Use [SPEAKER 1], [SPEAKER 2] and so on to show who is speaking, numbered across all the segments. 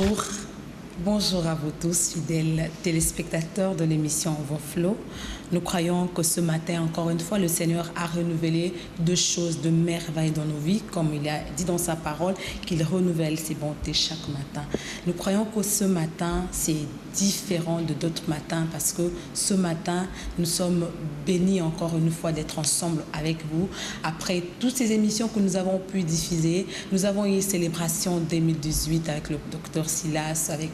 [SPEAKER 1] Bonjour. Bonjour à vous tous, fidèles téléspectateurs de l'émission Overflow. Nous croyons que ce matin, encore une fois, le Seigneur a renouvelé deux choses de merveille dans nos vies, comme il a dit dans sa parole, qu'il renouvelle ses bontés chaque matin. Nous croyons que ce matin, c'est différent de d'autres matins parce que ce matin, nous sommes bénis encore une fois d'être ensemble avec vous. Après toutes ces émissions que nous avons pu diffuser, nous avons eu une célébration 2018 avec le docteur Silas, avec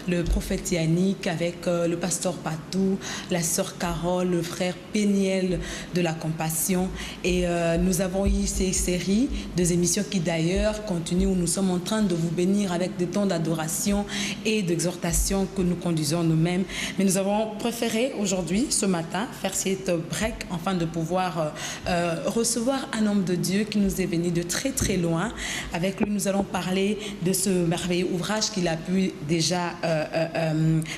[SPEAKER 1] le prophète Yannick, avec le pasteur Patou, la sœur Carole, le frère Péniel de la Compassion. Et nous avons eu ces séries de émissions qui d'ailleurs continuent, où nous sommes en train de vous bénir avec des temps d'adoration et d'exhortation que nous conduisons nous-mêmes. Mais nous avons préféré aujourd'hui, ce matin, faire cette break afin de pouvoir recevoir un homme de Dieu qui nous est venu de très très loin. Avec lui, nous allons parler de ce merveilleux ouvrage qu'il a pu déjà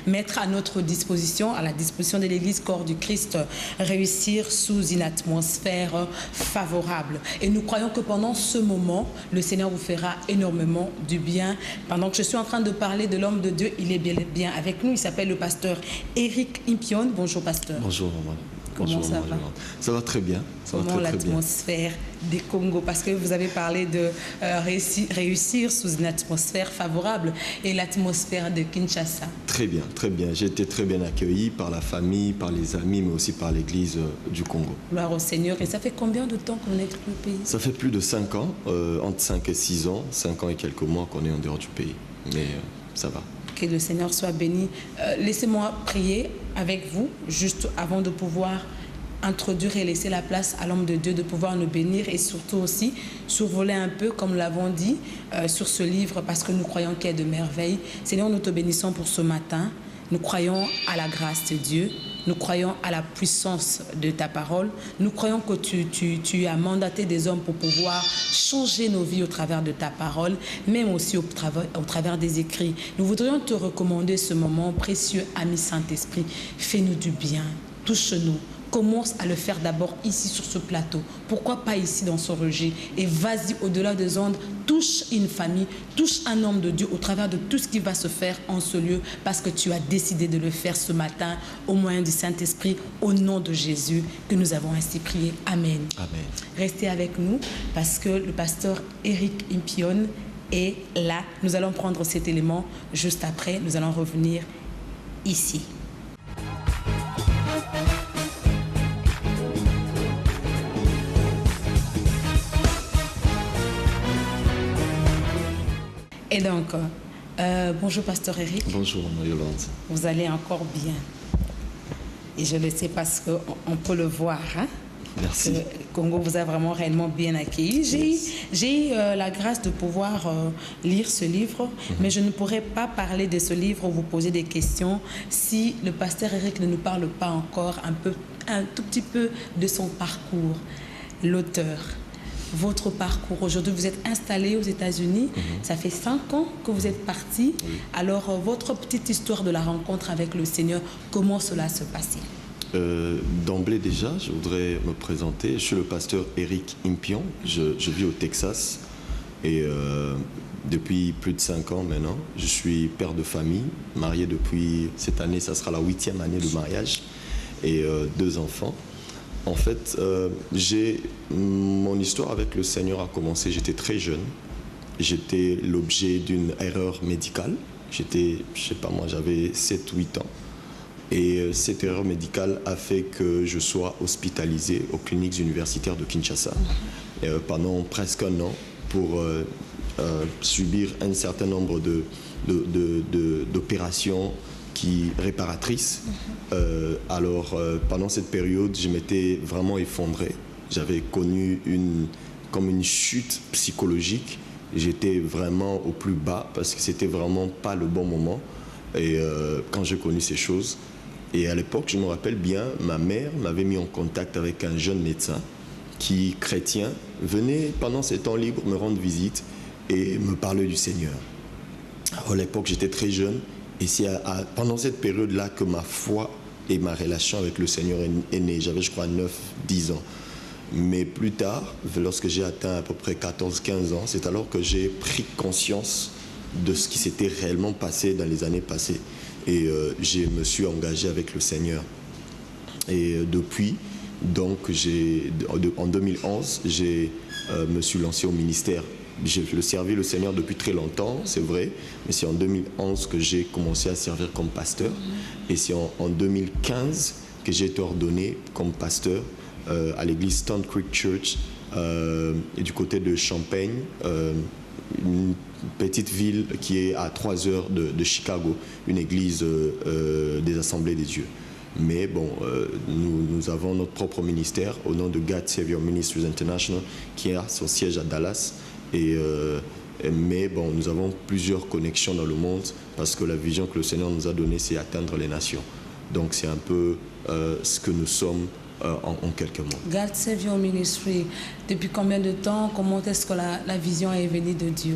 [SPEAKER 1] mettre à notre disposition, à la disposition de l'Église Corps du Christ, réussir sous une atmosphère favorable. Et nous croyons que pendant ce moment, le Seigneur vous fera énormément du bien. Pendant que je suis en train de parler de l'homme de Dieu, il est bien avec nous. Il s'appelle le pasteur Éric Impione. Bonjour pasteur.
[SPEAKER 2] Bonjour maman.
[SPEAKER 1] Comment ça va?
[SPEAKER 2] Ça va très bien.
[SPEAKER 1] Comment l'atmosphère des Congo? Parce que vous avez parlé de réussir sous une atmosphère favorable, et l'atmosphère de Kinshasa.
[SPEAKER 2] Très bien, très bien. J'ai été très bien accueilli par la famille, par les amis, mais aussi par l'église du Congo.
[SPEAKER 1] Gloire au Seigneur. Et ça fait combien de temps qu'on est dans le pays?
[SPEAKER 2] Ça fait plus de 5 ans, entre 5 et 6 ans, 5 ans et quelques mois qu'on est en dehors du pays. Mais ça va.
[SPEAKER 1] Que le Seigneur soit béni. Laissez-moi prier avec vous, juste avant de pouvoir introduire et laisser la place à l'homme de Dieu de pouvoir nous bénir, et surtout aussi survoler un peu, comme nous l'avons dit, sur ce livre, parce que nous croyons qu'il y a de merveilles. Seigneur, nous te bénissons pour ce matin. Nous croyons à la grâce de Dieu. Nous croyons à la puissance de ta parole. Nous croyons que tu as mandaté des hommes pour pouvoir changer nos vies au travers de ta parole, même aussi au travers des écrits. Nous voudrions te recommander ce moment, précieux ami Saint-Esprit. Fais-nous du bien, touche-nous. Commence à le faire d'abord ici sur ce plateau. Pourquoi pas ici dans ce registre? Et vas-y au-delà des ondes, touche une famille, touche un homme de Dieu au travers de tout ce qui va se faire en ce lieu, parce que tu as décidé de le faire ce matin au moyen du Saint-Esprit, au nom de Jésus que nous avons ainsi prié. Amen.
[SPEAKER 2] Amen.
[SPEAKER 1] Restez avec nous parce que le pasteur Éric Impione est là. Nous allons prendre cet élément juste après. Nous allons revenir ici. Et donc, bonjour pasteur Éric.
[SPEAKER 2] Bonjour Yolande.
[SPEAKER 1] Vous allez encore bien. Et je le sais parce qu'on peut le voir. Hein?
[SPEAKER 2] Merci.
[SPEAKER 1] Le Congo vous a vraiment réellement bien accueilli. J'ai eu la grâce de pouvoir lire ce livre, mais je ne pourrais pas parler de ce livre ou vous poser des questions si le pasteur Éric ne nous parle pas encore un tout petit peu de son parcours, l'auteur. Votre parcours. Aujourd'hui, vous êtes installé aux États-Unis. Ça fait 5 ans que vous êtes parti.
[SPEAKER 2] Oui.
[SPEAKER 1] Alors, votre petite histoire de la rencontre avec le Seigneur, comment cela se passait?
[SPEAKER 2] D'emblée déjà, je voudrais me présenter. Je suis le pasteur Éric Impione. Je vis au Texas. Et depuis plus de 5 ans maintenant, je suis père de famille, marié depuis cette année. Ça sera la 8e année de mariage. Et 2 enfants. En fait, mon histoire avec le Seigneur a commencé, j'étais très jeune. J'étais l'objet d'une erreur médicale. J'étais, je sais pas moi, j'avais 7-8 ans. Et cette erreur médicale a fait que je sois hospitalisé aux cliniques universitaires de Kinshasa pendant presque 1 an pour subir un certain nombre d'opérations réparatrices. Alors, pendant cette période, je m'étais vraiment effondré. J'avais connu comme une chute psychologique. J'étais vraiment au plus bas parce que c'était vraiment pas le bon moment. Et quand j'ai connu ces choses, et à l'époque, je me rappelle bien, ma mère m'avait mis en contact avec un jeune médecin qui, chrétien, venait pendant ses temps libres me rendre visite et me parler du Seigneur. À l'époque, j'étais très jeune. Et c'est pendant cette période-là que ma foi et ma relation avec le Seigneur est née. J'avais, je crois, 9-10 ans. Mais plus tard, lorsque j'ai atteint à peu près 14-15 ans, c'est alors que j'ai pris conscience de ce qui s'était réellement passé dans les années passées. Et je me suis engagé avec le Seigneur. Et depuis, donc, en 2011, me suis lancé au ministère. J'ai servi le Seigneur depuis très longtemps, c'est vrai, mais c'est en 2011 que j'ai commencé à servir comme pasteur. Et c'est en 2015 que j'ai été ordonné comme pasteur à l'église Stone Creek Church du côté de Champaign, une petite ville qui est à 3 heures de Chicago, une église des Assemblées des Dieux. Mais bon, nous avons notre propre ministère au nom de God Savior Ministries International qui a son siège à Dallas. Mais bon, nous avons plusieurs connexions dans le monde parce que la vision que le Seigneur nous a donnée, c'est atteindre les nations. Donc c'est un peu ce que nous sommes en quelques mots.
[SPEAKER 1] God Savior Ministry, depuis combien de temps, comment est-ce que la vision est venue de Dieu?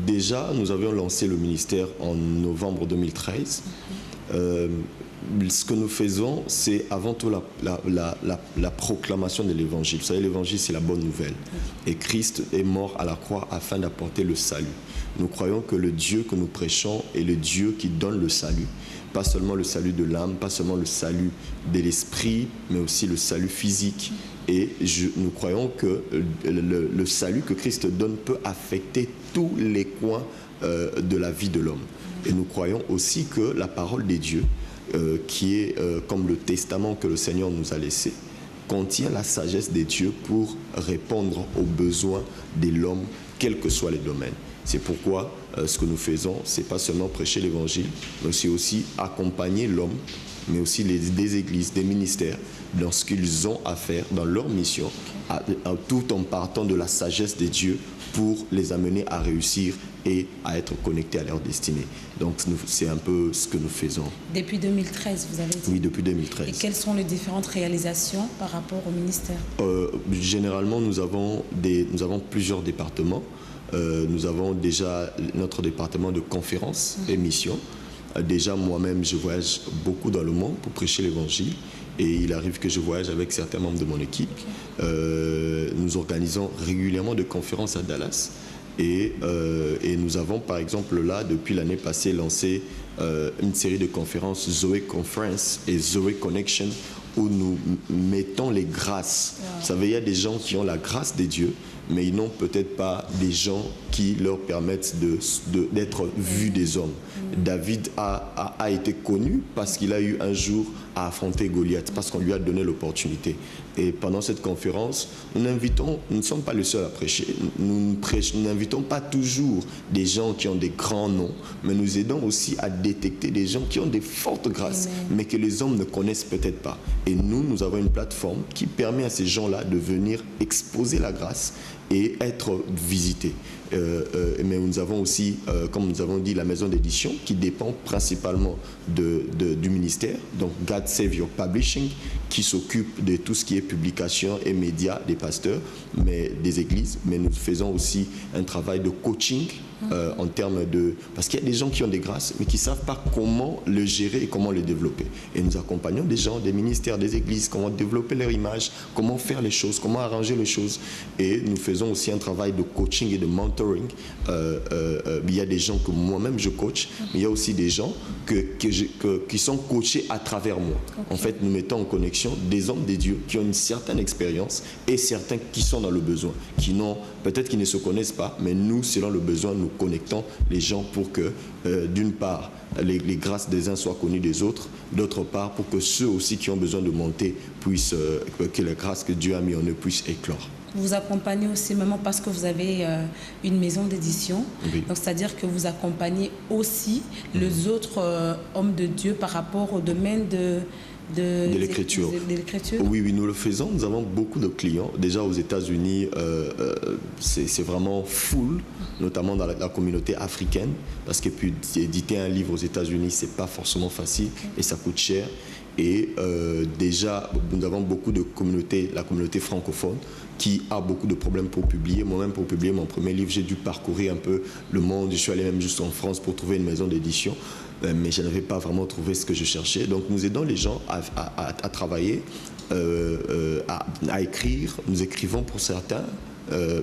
[SPEAKER 2] Déjà, nous avions lancé le ministère en novembre 2013. Ce que nous faisons, c'est avant tout la proclamation de l'évangile. Vous savez, l'évangile, c'est la bonne nouvelle. Et Christ est mort à la croix afin d'apporter le salut. Nous croyons que le Dieu que nous prêchons est le Dieu qui donne le salut. Pas seulement le salut de l'âme, pas seulement le salut de l'esprit, mais aussi le salut physique. Et nous croyons que le salut que Christ donne peut affecter tous les coins de la vie de l'homme. Et nous croyons aussi que la parole des dieux, qui est comme le testament que le Seigneur nous a laissé, contient la sagesse des dieux pour répondre aux besoins de l'homme, quels que soient les domaines. C'est pourquoi ce que nous faisons, c'est pas seulement prêcher l'évangile, mais c'est aussi accompagner l'homme, mais aussi des églises, des ministères, dans ce qu'ils ont à faire, dans leur mission, tout en partant de la sagesse des dieux pour les amener à réussir et à être connectés à leur destinée. Donc c'est un peu ce que nous faisons. Depuis 2013, vous avez dit? Oui, depuis 2013.
[SPEAKER 1] Et quelles sont les différentes réalisations par rapport au ministère?
[SPEAKER 2] Généralement, nous avons plusieurs départements. Nous avons déjà notre département de conférences et missions. Déjà, moi-même, je voyage beaucoup dans le monde pour prêcher l'évangile. Et il arrive que je voyage avec certains membres de mon équipe. Nous organisons régulièrement des conférences à Dallas. Et nous avons, par exemple, là, depuis l'année passée, lancé une série de conférences, Zoé Conference et Zoé Connection, où nous mettons les grâces. Vous savez, il y a des gens qui ont la grâce des dieux, mais ils n'ont peut-être pas des gens qui leur permettent d'être vus des hommes. David a été connu parce qu'il a eu un jour à affronter Goliath, parce qu'on lui a donné l'opportunité. Et pendant cette conférence, nous ne sommes pas les seuls à prêcher. Nous n'invitons pas toujours des gens qui ont des grands noms, mais nous aidons aussi à détecter des gens qui ont des fortes grâces, mais que les hommes ne connaissent peut-être pas. Et nous avons une plateforme qui permet à ces gens-là de venir exposer la grâce et être visités. Mais nous avons aussi, comme nous avons dit, la maison d'édition qui dépend principalement du ministère, donc God Savior Publishing, qui s'occupe de tout ce qui est publication et médias des pasteurs, mais des églises. Mais nous faisons aussi un travail de coaching en termes de... Parce qu'il y a des gens qui ont des grâces, mais qui ne savent pas comment le gérer et comment le développer. Et nous accompagnons des gens, des ministères, des églises, comment développer leur image, comment faire les choses, comment arranger les choses. Et nous faisons aussi un travail de coaching et de mentoring. Il y a des gens que moi-même je coach, mais il y a aussi des gens qui sont coachés à travers moi. En fait, nous mettons en connexion des hommes, des dieux qui ont une certaine expérience et certains qui sont dans le besoin, peut-être qu'ils ne se connaissent pas, mais nous, selon le besoin, nous connectons les gens pour que, d'une part, les grâces des uns soient connues des autres, d'autre part, pour que ceux aussi qui ont besoin de monter puissent, que les grâces que Dieu a mis en eux puissent éclore.
[SPEAKER 1] Vous accompagnez aussi, même parce que vous avez une maison d'édition,
[SPEAKER 2] oui.
[SPEAKER 1] Donc c'est-à-dire que vous accompagnez aussi les autres hommes de Dieu par rapport au domaine de
[SPEAKER 2] l'écriture. Oui, nous le faisons. Nous avons beaucoup de clients. Déjà aux États-Unis, c'est vraiment full, notamment dans la communauté africaine, parce que puis éditer un livre aux États-Unis, c'est pas forcément facile et ça coûte cher. Et déjà, nous avons beaucoup de communautés, la communauté francophone, qui a beaucoup de problèmes pour publier. Moi-même, pour publier mon premier livre, j'ai dû parcourir un peu le monde. Je suis allé même juste en France pour trouver une maison d'édition. Mais je n'avais pas vraiment trouvé ce que je cherchais. Donc nous aidons les gens à travailler, à écrire. Nous écrivons pour certains.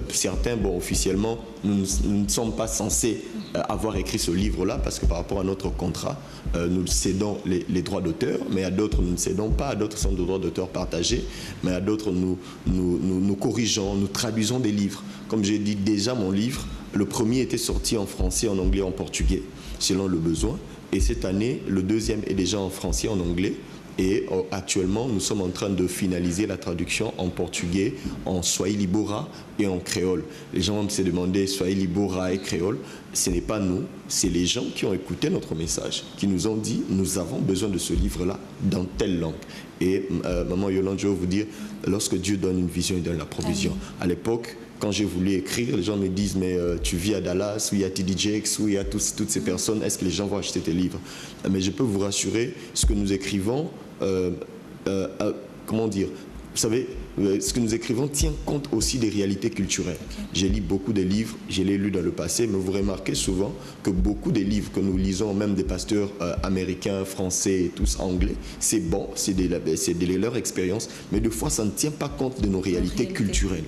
[SPEAKER 2] Certains, bon, officiellement, nous ne sommes pas censés avoir écrit ce livre-là parce que par rapport à notre contrat, nous cédons les droits d'auteur, mais à d'autres, nous ne cédons pas. À d'autres, sont des droits d'auteur partagés, mais à d'autres, nous corrigeons, nous traduisons des livres. Comme j'ai dit déjà, mon livre, le premier était sorti en français, en anglais, en portugais, selon le besoin. Et cette année, le deuxième est déjà en français, en anglais. Et actuellement, nous sommes en train de finaliser la traduction en portugais, en swahili bora et en créole. Les gens vont me se demander swahili bora et créole. Ce n'est pas nous, c'est les gens qui ont écouté notre message, qui nous ont dit, nous avons besoin de ce livre-là dans telle langue. Et Maman Yolande, je veux vous dire, lorsque Dieu donne une vision, il donne la provision. À l'époque, quand j'ai voulu écrire, les gens me disent, mais tu vis à Dallas, où il y a TD Jakes, où il y a toutes ces personnes, est-ce que les gens vont acheter tes livres? Mais je peux vous rassurer, ce que nous écrivons, comment dire, vous savez, ce que nous écrivons tient compte aussi des réalités culturelles. J'ai lu beaucoup de livres, je l'ai lu dans le passé, mais vous remarquez souvent que beaucoup des livres que nous lisons, même des pasteurs américains, français et tous anglais, c'est bon, c'est de leur expérience, mais des fois ça ne tient pas compte de nos réalités culturelles.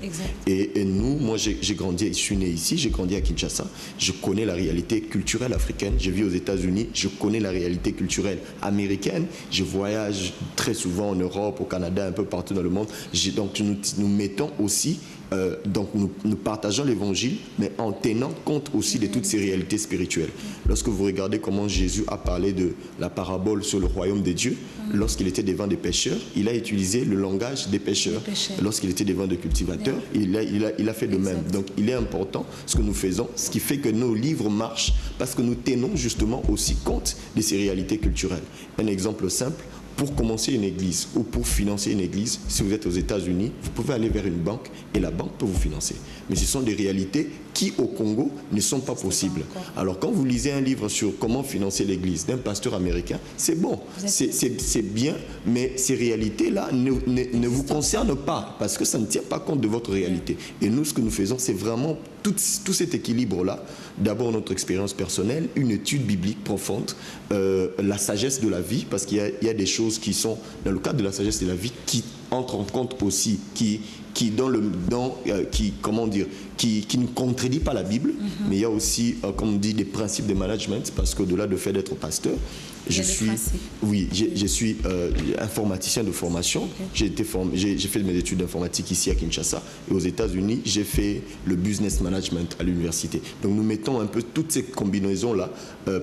[SPEAKER 2] Et nous, moi j'ai grandi, je suis né ici, j'ai grandi à Kinshasa, je connais la réalité culturelle africaine, je vis aux États-Unis, je connais la réalité culturelle américaine, je voyage très souvent en Europe, au Canada, un peu partout dans le monde. Donc nous mettons aussi, donc nous partageons l'évangile, mais en tenant compte aussi de toutes ces réalités spirituelles. Lorsque vous regardez comment Jésus a parlé de la parabole sur le royaume des dieux, lorsqu'il était devant des pêcheurs, il a utilisé le langage des pêcheurs. Lorsqu'il était devant des cultivateurs, il a fait de même. Donc il est important ce que nous faisons, ce qui fait que nos livres marchent, parce que nous tenons justement aussi compte de ces réalités culturelles. Un exemple simple, pour commencer une église ou pour financer une église, si vous êtes aux États-Unis, vous pouvez aller vers une banque et la banque peut vous financer. Mais ce sont des réalités qui, au Congo, ne sont pas possibles. Alors, quand vous lisez un livre sur comment financer l'église d'un pasteur américain, c'est bon, c'est bien, mais ces réalités-là ne vous concernent pas parce que ça ne tient pas compte de votre réalité. Et nous, ce que nous faisons, c'est vraiment tout cet équilibre-là. D'abord, notre expérience personnelle, une étude biblique profonde, la sagesse de la vie, parce qu'il y a des choses qui sont, dans le cadre de la sagesse de la vie, qui entrent en compte aussi, qui ne contredit pas la Bible, mais il y a aussi, comme on dit, des principes de management, parce qu'au-delà du fait d'être pasteur, je suis informaticien de formation. J'ai fait mes études d'informatique ici à Kinshasa, et aux États-Unis, j'ai fait le business management à l'université. Donc nous mettons un peu toutes ces combinaisons-là,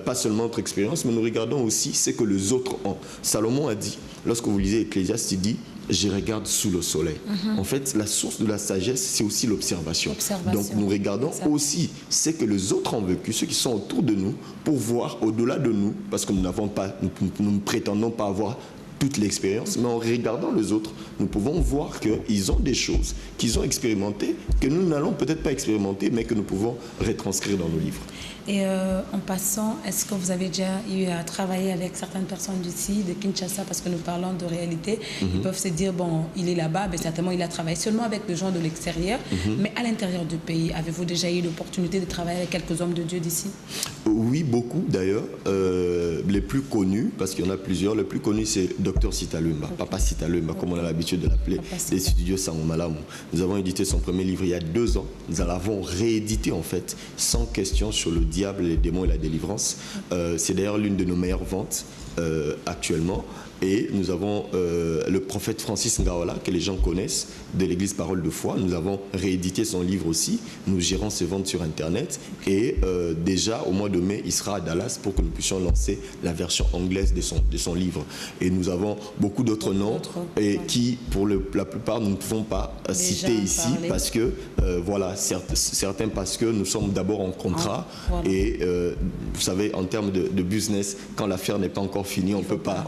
[SPEAKER 2] pas seulement notre expérience, mais nous regardons aussi ce que les autres ont. Salomon a dit, lorsque vous lisez Ecclésiaste, il dit, je regarde sous le soleil. En fait, la source de la sagesse, c'est aussi l'observation. Donc, nous regardons aussi ce que les autres ont vécu, ceux qui sont autour de nous, pour voir au-delà de nous, parce que nous ne prétendons pas avoir toute l'expérience, mais en regardant les autres, nous pouvons voir qu'ils ont des choses qu'ils ont expérimentées, que nous n'allons peut-être pas expérimenter, mais que nous pouvons retranscrire dans nos livres.
[SPEAKER 1] Et en passant, est-ce que vous avez déjà eu à travailler avec certaines personnes d'ici, de Kinshasa, parce que nous parlons de réalité, ils peuvent se dire, bon, il est là-bas, mais certainement il a travaillé seulement avec des gens de l'extérieur, mais à l'intérieur du pays, avez-vous déjà eu l'opportunité de travailler avec quelques hommes de Dieu d'ici?
[SPEAKER 2] Oui, beaucoup d'ailleurs. Les plus connus, parce qu'il y en a plusieurs, le plus connu c'est Dr Sitalumba, Papa Sitalumba, comme on a l'habitude de l'appeler, des studios Sangomalamu. Nous avons édité son premier livre il y a 2 ans. Nous l'avons réédité en fait, sans question, sur le diable, les démons et la délivrance. C'est d'ailleurs l'une de nos meilleures ventes actuellement. Et nous avons le prophète Francis Ngaola, que les gens connaissent, de l'église Parole de Foi. Nous avons réédité son livre aussi. Nous gérons ses ventes sur Internet. Et déjà, au mois de mai, il sera à Dallas pour que nous puissions lancer la version anglaise de son livre. Et nous avons beaucoup d'autres noms et qui, pour la plupart, nous ne pouvons pas citer ici parce que, voilà, certains parce que nous sommes d'abord en contrat. Et vous savez, en termes de business, quand l'affaire n'est pas encore finie, on ne peut pas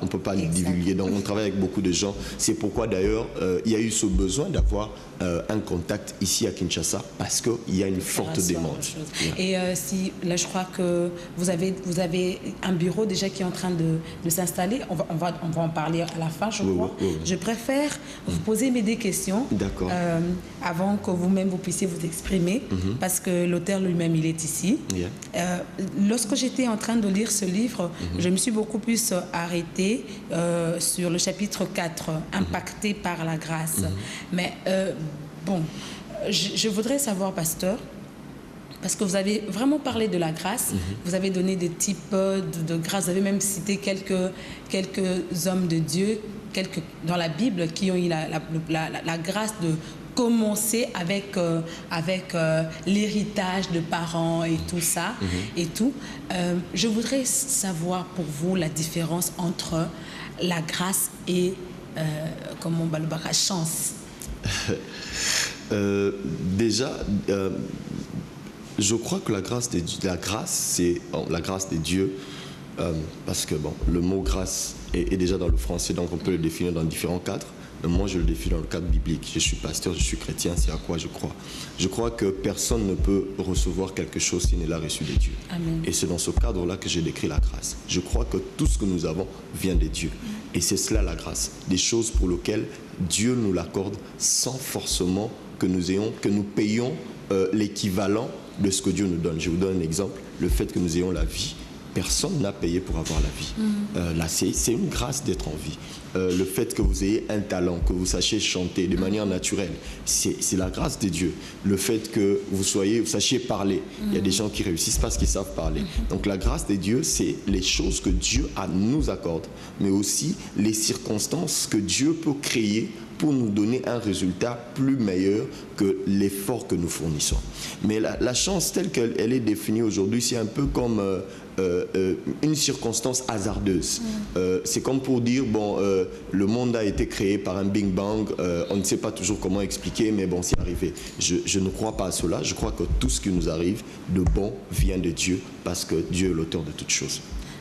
[SPEAKER 2] divulguer. Donc on travaille avec beaucoup de gens. C'est pourquoi d'ailleurs il y a eu ce besoin d'avoir un contact ici à Kinshasa, parce qu'il y a une forte demande.
[SPEAKER 1] Et si là je crois que vous avez un bureau déjà qui est en train de s'installer. On va en parler à la fin, je crois. Oui. Je préfère vous poser des questions avant que vous-même vous puissiez vous exprimer, parce que l'auteur lui-même il est ici. Lorsque j'étais en train de lire ce livre, je me suis beaucoup plus arrêtée sur le chapitre 4, impacté par la grâce. Mais bon, je voudrais savoir, pasteur, parce que vous avez vraiment parlé de la grâce, vous avez donné des types de grâce, vous avez même cité quelques hommes de Dieu, dans la Bible, qui ont eu la grâce de commencer avec l'héritage de parents et tout ça. Et tout. Je voudrais savoir pour vous la différence entre la grâce et chance.
[SPEAKER 2] Déjà, je crois que la grâce c'est la grâce des dieux, parce que bon, le mot grâce est déjà dans le français, donc on peut le définir dans différents cadres. Mais moi, je le définis dans le cadre biblique. Je suis pasteur, je suis chrétien, c'est à quoi je crois. Je crois que personne ne peut recevoir quelque chose s'il ne l'a reçu des dieux.
[SPEAKER 1] Amen.
[SPEAKER 2] Et c'est dans ce cadre-là que j'ai décrit la grâce. Je crois que tout ce que nous avons vient des dieux. Et c'est cela la grâce. Des choses pour lesquelles Dieu nous l'accorde sans forcément que nous payons l'équivalent de ce que Dieu nous donne. Je vous donne un exemple. Le fait que nous ayons la vie, personne n'a payé pour avoir la vie. Là, c'est une grâce d'être en vie. Le fait que vous ayez un talent, que vous sachiez chanter de manière naturelle, c'est la grâce de Dieu. Le fait que vous sachiez parler. Il y a des gens qui réussissent parce qu'ils savent parler. Donc la grâce de Dieu, c'est les choses que Dieu nous accorde, mais aussi les circonstances que Dieu peut créer pour nous donner un résultat plus meilleur que l'effort que nous fournissons. Mais la chance telle qu'elle est définie aujourd'hui, c'est un peu comme une circonstance hasardeuse. C'est comme pour dire, bon, le monde a été créé par un Big Bang, on ne sait pas toujours comment expliquer, mais bon, c'est arrivé. Je ne crois pas à cela, je crois que tout ce qui nous arrive de bon vient de Dieu, parce que Dieu est l'auteur de toutes choses.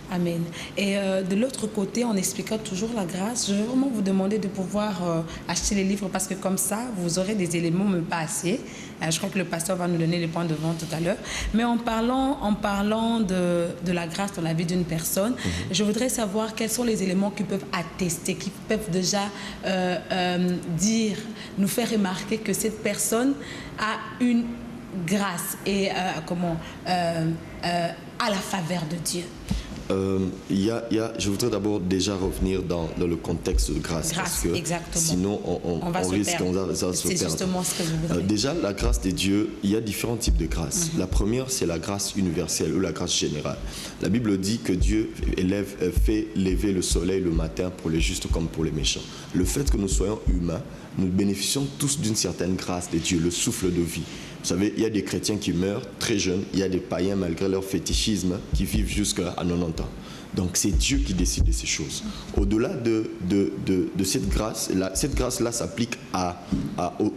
[SPEAKER 1] Amen. Et de l'autre côté, en expliquant toujours la grâce, je vais vraiment vous demander de pouvoir acheter les livres, parce que comme ça, vous aurez des éléments même pas assez. Je crois que le pasteur va nous donner les points de vente tout à l'heure. Mais en parlant de la grâce dans la vie d'une personne, je voudrais savoir quels sont les éléments qui peuvent attester, qui peuvent déjà nous faire remarquer que cette personne a une grâce et à la faveur de Dieu.
[SPEAKER 2] Je voudrais d'abord déjà revenir dans le contexte de grâce, parce que
[SPEAKER 1] exactement.
[SPEAKER 2] Sinon on va se perdre.
[SPEAKER 1] C'est justement ce que je voudrais.
[SPEAKER 2] Déjà, la grâce de Dieu, il y a différents types de grâce. La première, c'est la grâce universelle ou la grâce générale. La Bible dit que Dieu fait lever le soleil le matin pour les justes comme pour les méchants. Le fait que nous soyons humains, nous bénéficions tous d'une certaine grâce de Dieu, le souffle de vie. Vous savez, il y a des chrétiens qui meurent très jeunes, il y a des païens, malgré leur fétichisme, qui vivent jusqu'à 90 ans. Donc c'est Dieu qui décide de ces choses. Au-delà de cette grâce-là s'applique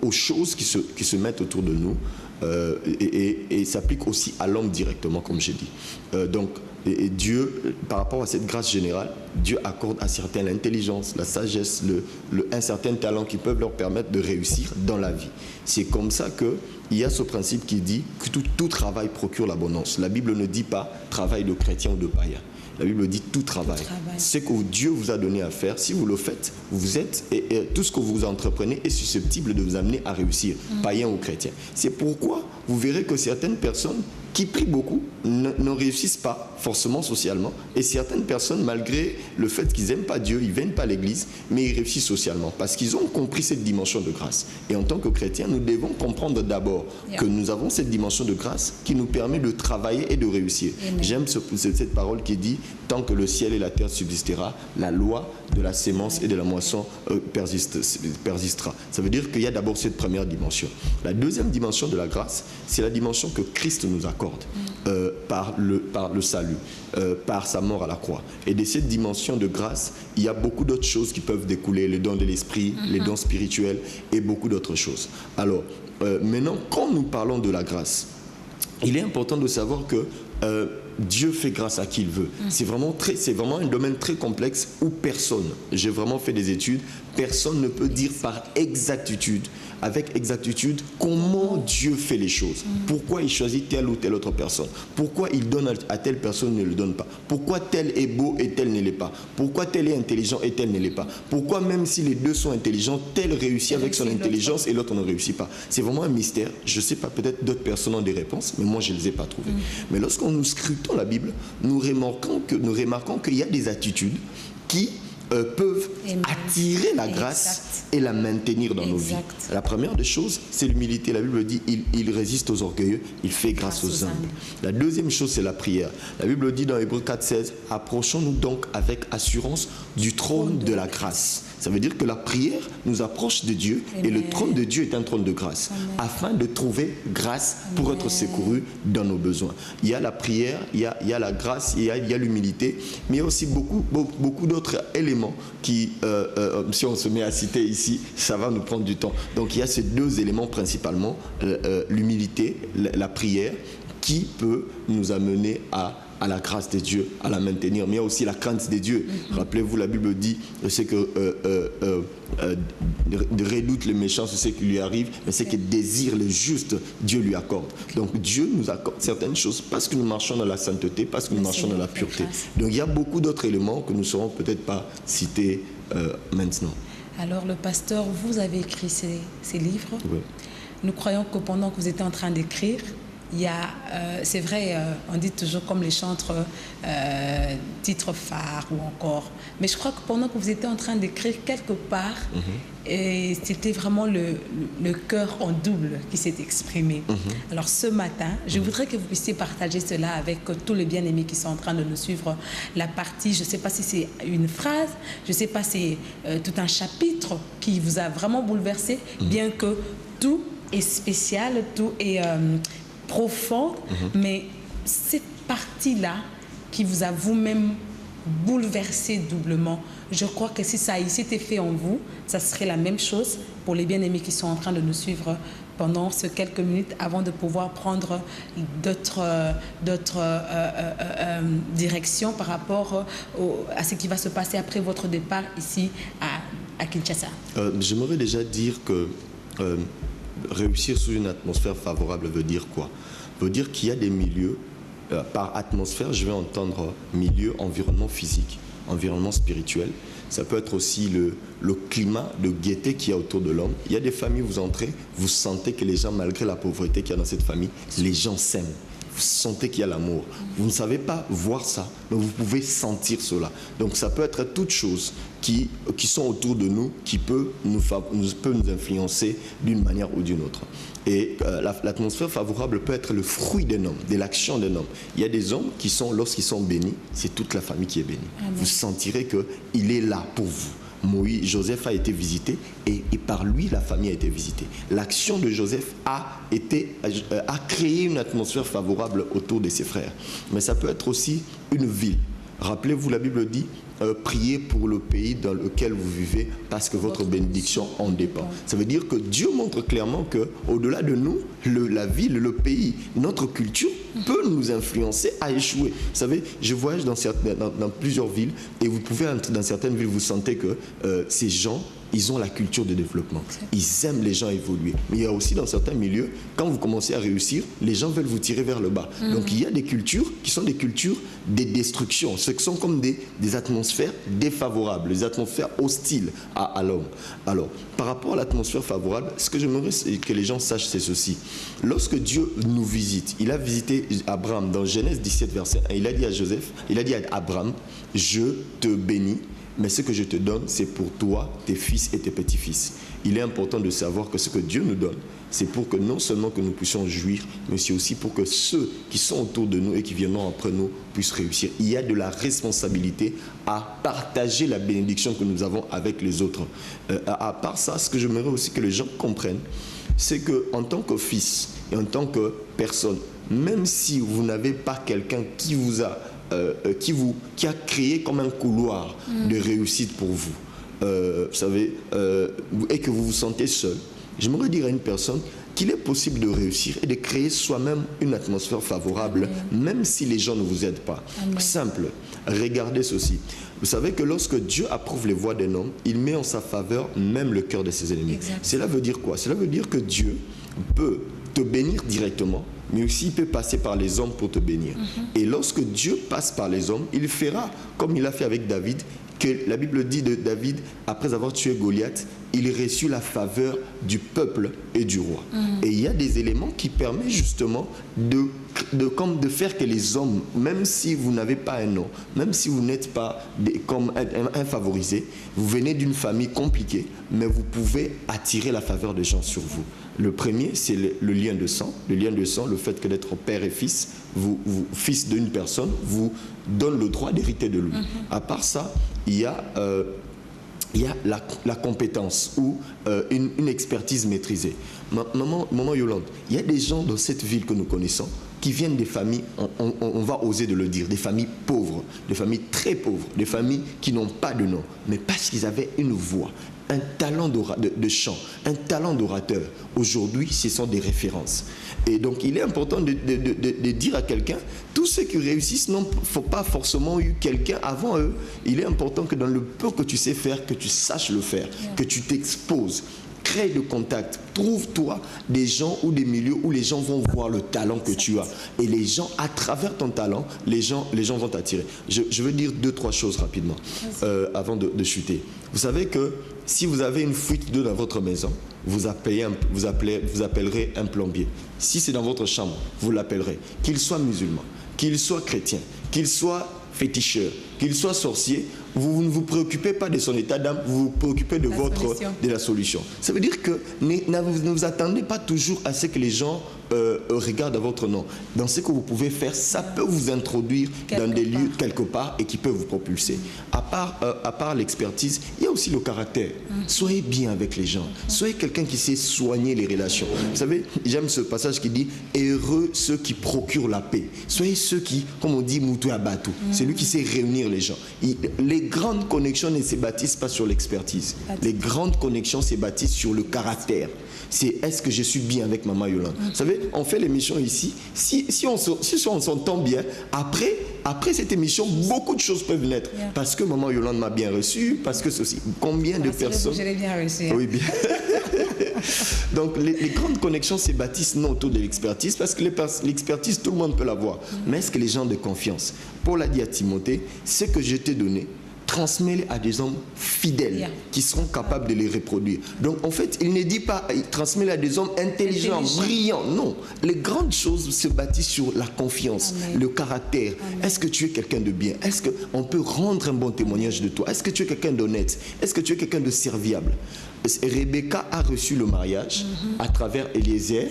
[SPEAKER 2] aux choses qui se mettent autour de nous, et s'applique aussi à l'homme directement, comme j'ai dit. Et Dieu, par rapport à cette grâce générale, Dieu accorde à certains l'intelligence, la sagesse, un certain talent qui peuvent leur permettre de réussir dans la vie. C'est comme ça qu'il y a ce principe qui dit que tout travail procure l'abondance. La Bible ne dit pas travail de chrétien ou de païen. La Bible dit tout travail. C'est que Dieu vous a donné à faire. Si vous le faites, vous êtes, et tout ce que vous entreprenez est susceptible de vous amener à réussir, païen ou chrétien. C'est pourquoi vous verrez que certaines personnes qui prient beaucoup ne réussissent pas forcément socialement, et certaines personnes, malgré le fait qu'ils n'aiment pas Dieu, ils ne viennent pas à l'église, mais ils réussissent socialement parce qu'ils ont compris cette dimension de grâce. Et en tant que chrétiens, nous devons comprendre d'abord que nous avons cette dimension de grâce qui nous permet de travailler et de réussir. J'aime cette parole qui dit « Tant que le ciel et la terre subsistera, la loi de la sémence et de la moisson persistera ». Ça veut dire qu'il y a d'abord cette première dimension. La deuxième dimension de la grâce, c'est la dimension que Christ nous accorde par le salut, par sa mort à la croix. Et de cette dimension de grâce, il y a beaucoup d'autres choses qui peuvent découler, les dons de l'esprit, les dons spirituels et beaucoup d'autres choses. Alors, maintenant, quand nous parlons de la grâce, il est important de savoir que Dieu fait grâce à qui il veut. C'est vraiment un domaine très complexe où personne, j'ai vraiment fait des études, personne ne peut dire avec exactitude comment Dieu fait les choses. Pourquoi il choisit telle ou telle autre personne. Pourquoi il donne à telle personne et ne le donne pas. Pourquoi tel est beau et tel ne l'est pas. Pourquoi tel est intelligent et tel ne l'est pas. Pourquoi même si les deux sont intelligents, tel réussit avec son intelligence et l'autre ne réussit pas. C'est vraiment un mystère. Je ne sais pas, peut-être d'autres personnes ont des réponses, mais moi je ne les ai pas trouvées. Mais lorsqu'on nous scrutons la Bible, nous remarquons qu'il y a des attitudes qui peuvent
[SPEAKER 1] Amen.
[SPEAKER 2] attirer la grâce
[SPEAKER 1] Exact.
[SPEAKER 2] et la maintenir dans nos vies.
[SPEAKER 1] Exact.
[SPEAKER 2] La première des choses, c'est l'humilité. La Bible dit, il résiste aux orgueilleux, il fait grâce aux humbles. La deuxième chose, c'est la prière. La Bible dit dans Hébreux 4,16, approchons-nous donc avec assurance du trône de la grâce. Ça veut dire que la prière nous approche de Dieu.
[SPEAKER 1] Amen.
[SPEAKER 2] Et le trône de Dieu est un trône de grâce,
[SPEAKER 1] Amen.
[SPEAKER 2] afin de trouver grâce pour
[SPEAKER 1] Amen.
[SPEAKER 2] être secouru dans nos besoins. Il y a la prière, il y a la grâce, il y a l'humilité, mais il y a aussi beaucoup d'autres éléments qui, si on se met à citer ici, ça va nous prendre du temps. Donc il y a ces deux éléments principalement, l'humilité, la prière, qui peut nous amener à la grâce de Dieu, à la maintenir. Mais il y a aussi la crainte de Dieu. Rappelez-vous, la Bible dit, c'est que redoute le méchant, c'est ce qui lui arrive, mais c'est que désire le juste, Dieu lui accorde. Donc Dieu nous accorde certaines choses parce que nous marchons dans la sainteté, parce que nous marchons dans la pureté. Donc il y a beaucoup d'autres éléments que nous ne saurons peut-être pas citer maintenant.
[SPEAKER 1] Alors, le pasteur, vous avez écrit ces livres.
[SPEAKER 2] Oui.
[SPEAKER 1] Nous croyons que pendant que vous étiez en train d'écrire, il y a, c'est vrai, on dit toujours comme les chantres, titres phares ou encore. Mais je crois que pendant que vous étiez en train d'écrire quelque part, et c'était vraiment le cœur en double qui s'est exprimé. Alors ce matin, je voudrais que vous puissiez partager cela avec tous les bien-aimés qui sont en train de nous suivre. La partie, je ne sais pas si c'est une phrase, je ne sais pas si c'est tout un chapitre qui vous a vraiment bouleversé, bien que tout est spécial, tout est profond, mais cette partie-là qui vous a vous-même bouleversé doublement, je crois que si ça s'était fait en vous, ça serait la même chose pour les bien-aimés qui sont en train de nous suivre pendant ces quelques minutes avant de pouvoir prendre d'autres directions par rapport à ce qui va se passer après votre départ ici à Kinshasa.
[SPEAKER 2] J'aimerais déjà dire que réussir sous une atmosphère favorable veut dire quoi? Veut dire qu'il y a des milieux, par atmosphère, je vais entendre milieu, environnement physique, environnement spirituel. Ça peut être aussi le climat de gaieté qu'il y a autour de l'homme. Il y a des familles, vous entrez, vous sentez que les gens, malgré la pauvreté qu'il y a dans cette famille, les gens s'aiment. Vous sentez qu'il y a l'amour. Vous ne savez pas voir ça, mais vous pouvez sentir cela. Donc ça peut être toutes choses qui sont autour de nous, qui peut nous influencer d'une manière ou d'une autre. Et l'atmosphère favorable peut être le fruit d'un homme, de l'action d'un homme. Il y a des hommes qui sont, lorsqu'ils sont bénis, c'est toute la famille qui est bénie. Amen. Vous sentirez qu'il est là pour vous. Joseph a été visité et par lui la famille a été visitée. L'action de Joseph a créé une atmosphère favorable autour de ses frères. Mais ça peut être aussi une ville. Rappelez-vous, la Bible dit priez pour le pays dans lequel vous vivez parce que votre bénédiction en dépend. Ça veut dire que Dieu montre clairement qu'au-delà de nous, la ville, le pays, notre culture peut nous influencer à échouer. Vous savez, je voyage dans plusieurs villes et vous pouvez entrer dans certaines villes, vous sentez que ces gens, ils ont la culture de développement. Ils aiment les gens évoluer. Mais il y a aussi dans certains milieux, quand vous commencez à réussir, les gens veulent vous tirer vers le bas. Donc il y a des cultures qui sont des cultures de destruction. Ce qui sont comme des atmosphères défavorables, des atmosphères hostiles à l'homme. Alors, par rapport à l'atmosphère favorable, ce que j'aimerais que les gens sachent, c'est ceci. Lorsque Dieu nous visite, il a visité Abraham dans Genèse 17, verset 1. Il a dit à Joseph, il a dit à Abraham, je te bénis. Mais ce que je te donne, c'est pour toi, tes fils et tes petits-fils. Il est important de savoir que ce que Dieu nous donne, c'est pour que non seulement que nous puissions jouir, mais c'est aussi pour que ceux qui sont autour de nous et qui viendront après nous puissent réussir. Il y a de la responsabilité à partager la bénédiction que nous avons avec les autres. À part ça, ce que j'aimerais aussi que les gens comprennent, c'est qu'en tant que fils et en tant que personne, même si vous n'avez pas quelqu'un qui vous a qui a créé comme un couloir de réussite pour vous, vous savez, et que vous vous sentez seul, j'aimerais dire à une personne qu'il est possible de réussir et de créer soi-même une atmosphère favorable, même si les gens ne vous aident pas. Amen. Simple, regardez ceci. Vous savez que lorsque Dieu approuve les voies d'un homme, il met en sa faveur même le cœur de ses ennemis. Exactement. Cela veut dire quoi? Cela veut dire que Dieu peut te bénir directement, mais aussi il peut passer par les hommes pour te bénir. Et lorsque Dieu passe par les hommes, il fera comme il a fait avec David, que la Bible dit de David, après avoir tué Goliath, il reçut la faveur du peuple et du roi. Et il y a des éléments qui permettent justement de faire que les hommes, même si vous n'avez pas un nom, même si vous n'êtes pas comme un favorisé, vous venez d'une famille compliquée, mais vous pouvez attirer la faveur des gens sur vous. Le premier, c'est le lien de sang. Le lien de sang, le fait que d'être père et fils, fils d'une personne, vous donne le droit d'hériter de lui. À part ça, il y a la compétence ou une expertise maîtrisée. Maman Yolande, il y a des gens dans cette ville que nous connaissons qui viennent des familles, on va oser de le dire, des familles pauvres, des familles très pauvres, des familles qui n'ont pas de nom, mais parce qu'ils avaient une voix, un talent de chant, un talent d'orateur. Aujourd'hui, ce sont des références. Et donc, il est important de dire à quelqu'un, tous ceux qui réussissent n'ont pas forcément eu quelqu'un avant eux. Il est important que dans le peu que tu sais faire, que tu saches le faire, que tu t'exposes. Crée de contacts, trouve-toi des gens ou des milieux où les gens vont voir le talent que tu as. Et les gens, à travers ton talent, les gens vont t'attirer. Je veux dire 2-3 choses rapidement avant de chuter. Vous savez que si vous avez une fuite d'eau dans votre maison, vous appellerez un plombier. Si c'est dans votre chambre, vous l'appellerez. Qu'il soit musulman, qu'il soit chrétien, qu'il soit féticheur, qu'il soit sorcier, vous ne vous préoccupez pas de son état d'âme, vous vous préoccupez de la solution. Ça veut dire que ne vous attendez pas toujours à ce que les gens regardent à votre nom. Dans ce que vous pouvez faire, ça peut vous introduire dans des lieux quelque part et qui peut vous propulser. À part l'expertise, il y a aussi le caractère. Soyez bien avec les gens. Soyez quelqu'un qui sait soigner les relations. Vous savez, j'aime ce passage qui dit « Heureux ceux qui procurent la paix ». Soyez ceux qui, comme on dit, « Moutou Abatou ». C'est lui qui sait réunir les gens. Les grandes connexions ne se bâtissent pas sur l'expertise. Les grandes connexions se bâtissent sur le caractère. C'est est-ce que je suis bien avec Maman Yolande. Vous savez, on fait l'émission ici. Si on s'entend bien, après cette émission, beaucoup de choses peuvent naître. Parce que Maman Yolande m'a bien reçu, parce que ceci. Combien de personnes...
[SPEAKER 1] Je l'ai bien reçu.
[SPEAKER 2] Oui, bien. Donc, les grandes connexions se bâtissent non autour de l'expertise, parce que l'expertise, tout le monde peut l'avoir. Mais est-ce que les gens de confiance? Paul a dit à Timothée, ce que je t'ai donné, transmets-les à des hommes fidèles qui seront capables de les reproduire. Donc, en fait, il ne dit pas transmets-les à des hommes intelligents, brillants. Non. Les grandes choses se bâtissent sur la confiance, le caractère. Est-ce que tu es quelqu'un de bien? Est-ce qu'on peut rendre un bon témoignage de toi? Est-ce que tu es quelqu'un d'honnête? Est-ce que tu es quelqu'un de serviable? Rebecca a reçu le mariage à travers Eliezer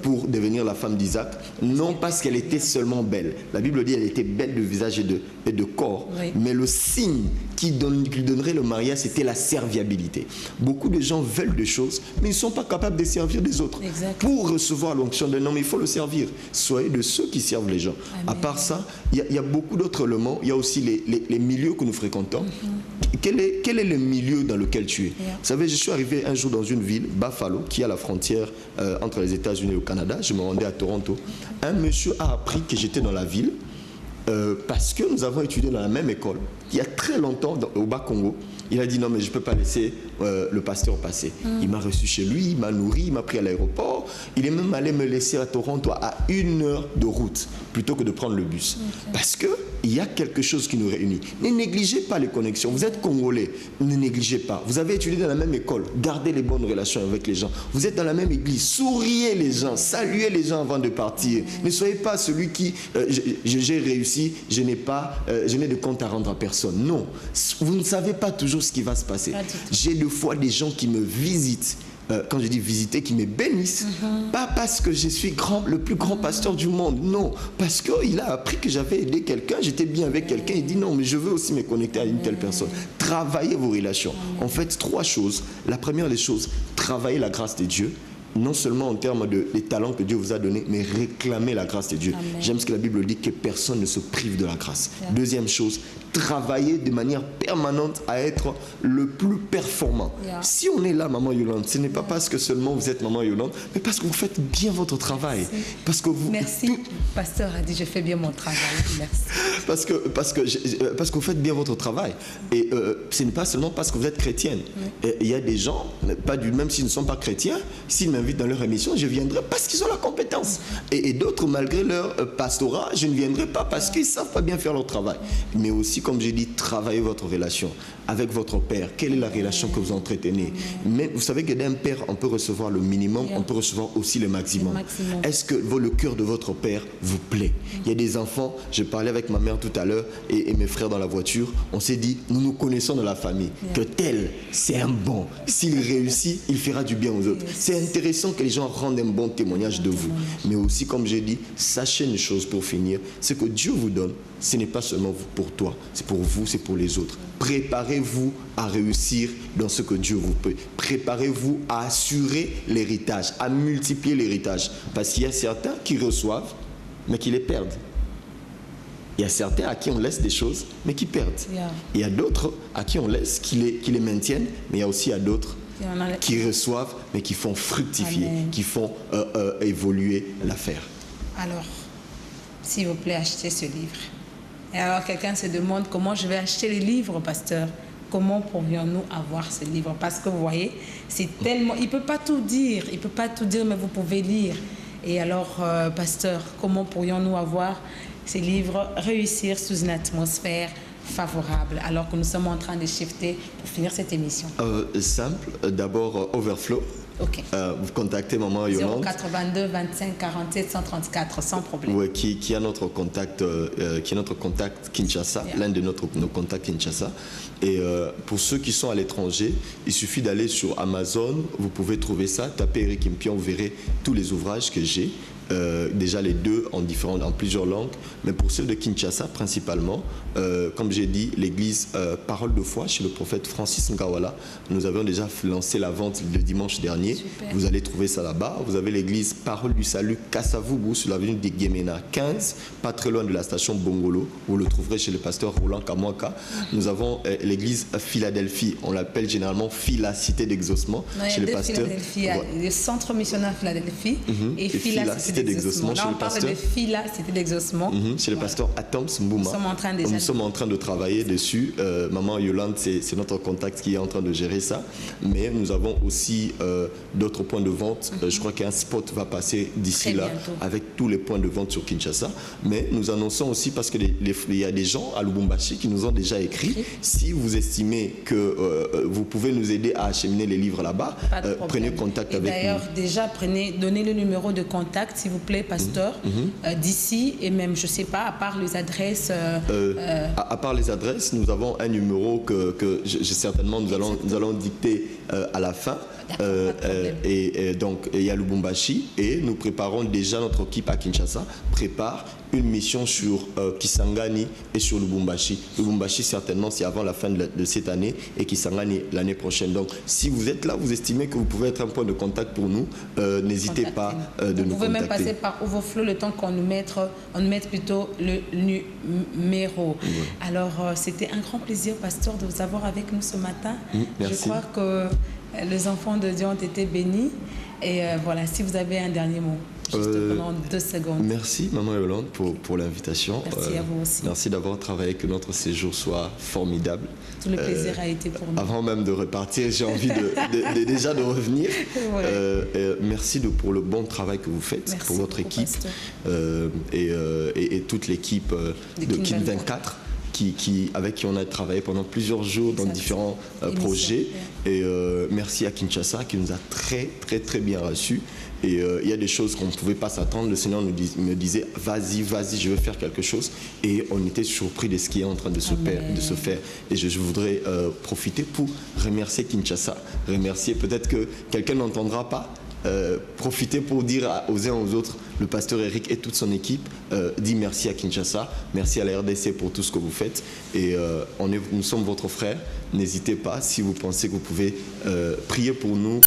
[SPEAKER 2] pour devenir la femme d'Isaac, non parce qu'elle était seulement belle. La Bible dit qu'elle était belle de visage et de corps, mais le signe qui lui donnerait le mariage, c'était la serviabilité. Beaucoup de gens veulent des choses, mais ils ne sont pas capables de servir des autres. Pour recevoir l'onction d'un homme, il faut le servir. Soyez de ceux qui servent les gens. Amen. À part ça, il y a beaucoup d'autres éléments. Il y a aussi les milieux que nous fréquentons. Quel est le milieu dans lequel tu es? Vous savez, je suis arrivé un jour dans une ville, Buffalo, qui est à la frontière entre les États-Unis et le Canada. Je me rendais à Toronto. Un monsieur a appris que j'étais dans la ville parce que nous avons étudié dans la même école. Il y a très longtemps, au Bas-Congo, il a dit non mais je ne peux pas laisser le pasteur passer. Il m'a reçu chez lui, il m'a nourri, il m'a pris à l'aéroport. Il est même allé me laisser à Toronto à 1 heure de route plutôt que de prendre le bus. Parce qu'il y a quelque chose qui nous réunit. Ne négligez pas les connexions. Vous êtes Congolais, ne négligez pas. Vous avez étudié dans la même école, gardez les bonnes relations avec les gens. Vous êtes dans la même église, souriez les gens, saluez les gens avant de partir. Ne soyez pas celui qui, j'ai réussi, je n'ai de compte à rendre à personne. Non, vous ne savez pas toujours ce qui va se passer. J'ai des fois des gens qui me visitent, quand je dis visiter, qui me bénissent, pas parce que je suis le plus grand pasteur du monde, non, parce qu'il a appris que j'avais aidé quelqu'un, j'étais bien avec quelqu'un, il dit non, mais je veux aussi me connecter à une telle personne. Travaillez vos relations. En fait, 3 choses. La première des choses, travaillez la grâce de Dieu. Non seulement en termes des talents que Dieu vous a donnés, mais réclamez la grâce de Dieu. J'aime ce que la Bible dit, que personne ne se prive de la grâce. Deuxième chose, travaillez de manière permanente à être le plus performant. Si on est là, Maman Yolande, ce n'est pas parce que seulement vous êtes Maman Yolande, mais parce que vous faites bien votre travail. Parce que vous,
[SPEAKER 1] merci, pasteur a dit je fais bien mon travail. Merci.
[SPEAKER 2] Parce que vous faites bien votre travail. Et ce n'est pas seulement parce que vous êtes chrétienne. Il y a des gens, même s'ils ne sont pas chrétiens, s'ils m'invitent dans leur émission, je viendrai parce qu'ils ont la compétence. Et d'autres, malgré leur pastorat, je ne viendrai pas parce qu'ils ne savent pas bien faire leur travail. Mais aussi comme j'ai dit, travaillez votre relation avec votre père. Quelle est la relation que vous entretenez? Mais vous savez que d'un père, on peut recevoir le minimum, on peut recevoir aussi le maximum. Est-ce que le cœur de votre père vous plaît? Il y a des enfants, je parlais avec ma mère tout à l'heure et mes frères dans la voiture, on s'est dit, nous nous connaissons dans la famille, que tel, c'est un bon. S'il réussit, il fera du bien aux autres. C'est intéressant que les gens rendent un bon témoignage de vous. Mais aussi, comme j'ai dit, sachez une chose pour finir, ce que Dieu vous donne, ce n'est pas seulement pour toi, c'est pour vous, c'est pour les autres. Préparez-vous à réussir dans ce que Dieu vous peut. Préparez-vous à assurer l'héritage, à multiplier l'héritage. Parce qu'il y a certains qui reçoivent, mais qui les perdent. Il y a certains à qui on laisse des choses, mais qui perdent. Il y a d'autres à qui on laisse, qui les maintiennent, mais il y a aussi d'autres qui reçoivent, mais qui font fructifier, qui font évoluer l'affaire.
[SPEAKER 1] Alors, s'il vous plaît, achetez ce livre. Et alors, quelqu'un se demande comment je vais acheter les livres, pasteur. Comment pourrions-nous avoir ce livre? Parce que vous voyez, c'est tellement... Il ne peut pas tout dire, mais vous pouvez lire. Et alors, pasteur, comment pourrions-nous avoir ces livres, réussir sous une atmosphère favorable, alors que nous sommes en train de shifter pour finir cette émission?
[SPEAKER 2] Simple, d'abord Overflow.
[SPEAKER 1] Ok.
[SPEAKER 2] Vous contactez Maman Yolande.
[SPEAKER 1] 082 25 47 134, sans problème.
[SPEAKER 2] Oui, qui a notre contact, Kinshasa, l'un de nos contacts Kinshasa. Et pour ceux qui sont à l'étranger, il suffit d'aller sur Amazon, vous pouvez trouver ça, tapez Eric Impion, vous verrez tous les ouvrages que j'ai. Déjà les deux en plusieurs langues, mais pour ceux de Kinshasa principalement, comme j'ai dit, l'église Parole de foi chez le prophète Francis Ngawala, nous avons déjà lancé la vente le dimanche dernier.
[SPEAKER 1] Super.
[SPEAKER 2] Vous allez trouver ça là-bas. Vous avez l'église Parole du Salut Kassavubu sur l'avenue de Gemena 15, pas très loin de la station Bongolo. Vous le trouverez chez le pasteur Roland Kamwaka. Nous avons l'église Philadelphie, on l'appelle généralement Phila Cité d'Exaucement, chez le pasteur.
[SPEAKER 1] Il y a le centre missionnaire Philadelphie et Phila Cité d'Exaucement. Là, on parle de Phila Cité d'Exaucement.
[SPEAKER 2] Chez le pasteur Atoms Mbouma. Nous sommes en train de travailler dessus. Maman Yolande, c'est notre contact qui est en train de gérer ça. Mais nous avons aussi d'autres points de vente. Je crois qu'un spot va passer d'ici là avec tous les points de vente sur Kinshasa. Mais nous annonçons aussi, parce qu'il y a des gens à Lubumbashi qui nous ont déjà écrit, si vous estimez que vous pouvez nous aider à acheminer les livres là-bas, prenez contact avec nous.
[SPEAKER 1] D'ailleurs, déjà, donnez le numéro de contact, s'il vous plaît, pasteur, d'ici, et même, je ne sais pas, à part les adresses...
[SPEAKER 2] À part les adresses, nous avons un numéro que certainement nous allons dicter à la fin. Et donc il y a Lubumbashi et nous préparons déjà, notre équipe à Kinshasa prépare une mission sur Kisangani et sur Lubumbashi. Lubumbashi certainement c'est avant la fin de cette année et Kisangani l'année prochaine. Donc si vous êtes là, vous estimez que vous pouvez être un point de contact pour nous, n'hésitez pas de nous contacter. Vous pouvez
[SPEAKER 1] même passer par Overflow le temps qu'on nous mette plutôt le numéro. Oui. Alors c'était un grand plaisir, pasteur, de vous avoir avec nous ce matin.
[SPEAKER 2] Merci.
[SPEAKER 1] Je crois que les enfants de Dieu ont été bénis. Et voilà, si vous avez un dernier mot, juste pendant 2 secondes.
[SPEAKER 2] Merci, Maman Yolande, pour l'invitation.
[SPEAKER 1] Merci à vous aussi.
[SPEAKER 2] Merci d'avoir travaillé, que notre séjour soit formidable.
[SPEAKER 1] Tout le plaisir a été pour nous.
[SPEAKER 2] Avant même de repartir, j'ai envie déjà de revenir. Ouais. Merci pour le bon travail que vous faites, merci pour votre équipe et toute l'équipe de Kin 24. Avec qui on a travaillé pendant plusieurs jours dans différents projets. Et merci à Kinshasa qui nous a très bien reçus. Et il y a des choses qu'on ne pouvait pas s'attendre. Le Seigneur me disait, vas-y, je veux faire quelque chose. Et on était surpris de ce qui est en train de se faire. Et je voudrais profiter pour remercier Kinshasa. Remercier, peut-être que quelqu'un n'entendra pas. Profiter pour dire aux uns aux autres, le pasteur Eric et toute son équipe dit merci à Kinshasa, merci à la RDC pour tout ce que vous faites et nous sommes votre frère. N'hésitez pas, si vous pensez que vous pouvez prier pour nous.